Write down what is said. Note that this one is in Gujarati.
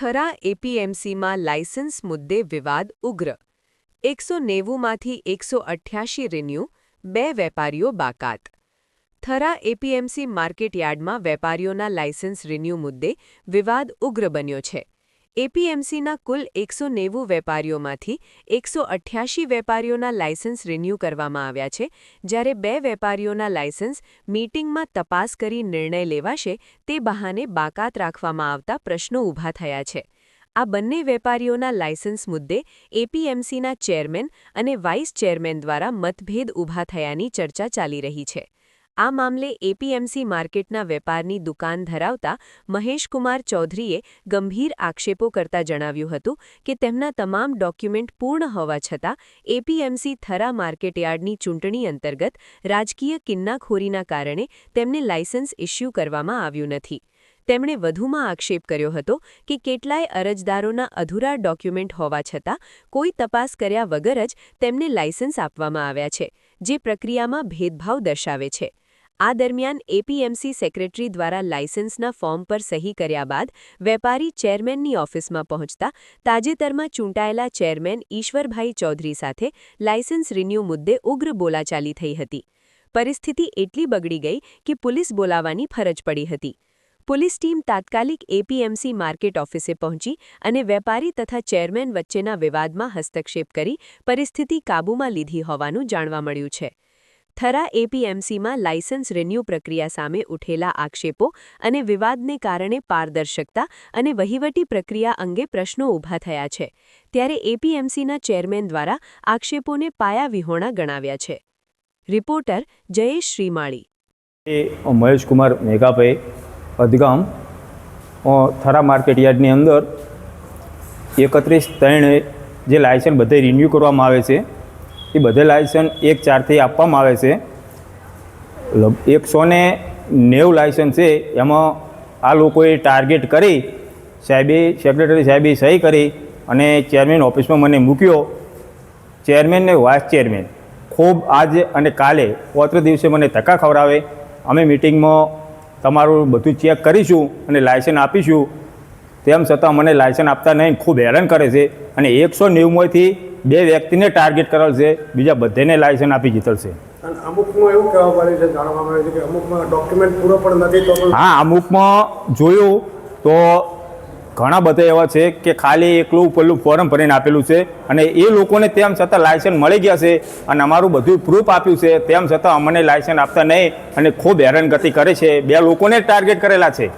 થરા એપીએમસીમાં લાયસન્સ મુદ્દે વિવાદ ઉગ્ર 190માંથી 188 રિન્યૂ 2 વેપારીઓ બાકાત થરા એપીએમસી માર્કેટયાર્ડમાં વેપારીઓના લાયસન્સ રિન્યૂ મુદ્દે વિવાદ ઉગ્ર બન્યો છે। એપીએમસીના કુલ 190 વેપારીઓમાંથી 188 વેપારીઓના લાયસન્સ રિન્યૂ કરવામાં આવ્યા છે, જ્યારે 2 વેપારીઓના લાયસન્સ મીટિંગમાં તપાસ કરી નિર્ણય લેવાશે તે બહાને બાકાત રાખવામાં આવતા પ્રશ્નો ઊભા થયા છે। આ બંને વેપારીઓના લાયસન્સ મુદ્દે એપીએમસીના ચેરમેન અને વાઇસ ચેરમેન દ્વારા મતભેદ ઊભા થયાની ચર્ચા ચાલી રહી છે। આ મામલે એપીએમસી માર્કેટના વેપારની દુકાન ધરાવતા મહેશકુમાર ચૌધરીએ ગંભીર આક્ષેપો કરતા જણાવ્યું હતું કે તેમના તમામ ડોક્યુમેન્ટ પૂર્ણ હોવા છતાં એપીએમસી થરા માર્કેટયાર્ડની ચૂંટણી અંતર્ગત રાજકીય કિન્નાખોરીના કારણે તેમને લાયસન્સ ઇસ્યુ કરવામાં આવ્યું નથી। તેમણે વધુમાં આક્ષેપ કર્યો હતો કે કેટલાય અરજદારોના અધૂરા ડોક્યુમેન્ટ હોવા છતાં કોઈ તપાસ કર્યા વગર જ તેમને લાયસન્સ આપવામાં આવ્યા છે, જે પ્રક્રિયામાં ભેદભાવ દર્શાવે છે। આ દરમિયાન એપીએમસી સેક્રેટરી દ્વારા લાયસન્સના ફોર્મ પર સહી કર્યા બાદ વેપારી ચેરમેનની ઓફિસમાં પહોંચતા તાજેતરમાં ચૂંટાયેલા ચેરમેન ઈશ્વરભાઈ ચૌધરી સાથે લાયસન્સ રિન્યૂ મુદ્દે ઉગ્ર બોલાચાલી થઈ હતી। પરિસ્થિતિ એટલી બગડી ગઈ કે પોલીસ બોલાવવાની ફરજ પડી હતી। પોલીસ ટીમ તાત્કાલિક એપીએમસી માર્કેટ ઓફિસે પહોંચી અને વેપારી તથા ચેરમેન વચ્ચેના વિવાદમાં હસ્તક્ષેપ કરી પરિસ્થિતિ કાબૂમાં લીધી હોવાનું જાણવા મળ્યું છે। થરા એપીએમસીમાં લાયસન્સ રિન્યૂ પ્રક્રિયા સામે ઉઠેલા આક્ષેપો અને વિવાદને કારણે પારદર્શકતા અને વહીવટી પ્રક્રિયા અંગે પ્રશ્નો ઊભા થયા છે, ત્યારે એપીએમસીના ચેરમેન દ્વારા આક્ષેપોને પાયાવિહોણા ગણાવ્યા છે। રિપોર્ટર જયેશ શ્રીમાળી। મહેશકુમાર મેઘાભાઈ અદગામ થરા માર્કેટયાર્ડની અંદર 31/3 જે લાયસન્સ બધે રિન્યૂ કરવામાં આવે છે એ બધે લાયસન્સ 1/4થી આપવામાં આવે છે। 190 લાયસન્સ છે, એમાં આ લોકોએ ટાર્ગેટ કરી સેક્રેટરી સાહેબે સહી કરી અને ચેરમેન ઓફિસમાં મને મૂક્યો। ચેરમેન ને વાઇસ ચેરમેન ખૂબ આજે અને કાલે 3 દિવસે મને ધક્કા ખવડાવે, અમે મિટિંગમાં તમારું બધું ચેક કરીશું અને લાયસન્સ આપીશું, તેમ છતાં મને લાયસન્સ આપતા નહીં, ખૂબ હેરાન કરે છે અને 190માંથી 2 વ્યક્તિને ટાર્ગેટ કરેલ છે, બીજા બધાને લાયસન્સ આપી જીતલશે। અમુકમાં એવું કહેવામાં આવે છે, જાણવામાં આવે છે કે અમુકમાં ડોક્યુમેન્ટ પૂરો પણ નથી તો પણ હા, અમુકમાં જોયું તો ઘણા બધા એવા છે કે ખાલી એકલું પેલું ફોર્મ ભરીને આપેલું છે અને એ લોકોને તેમ છતાં લાયસન્સ મળી ગયા છે અને અમારું બધું પ્રૂફ આપ્યું છે, તેમ છતાં અમને લાયસન્સ આપતા નહીં અને ખૂબ હેરાનગતિ કરે છે। 2 લોકોને ટાર્ગેટ કરેલા છે।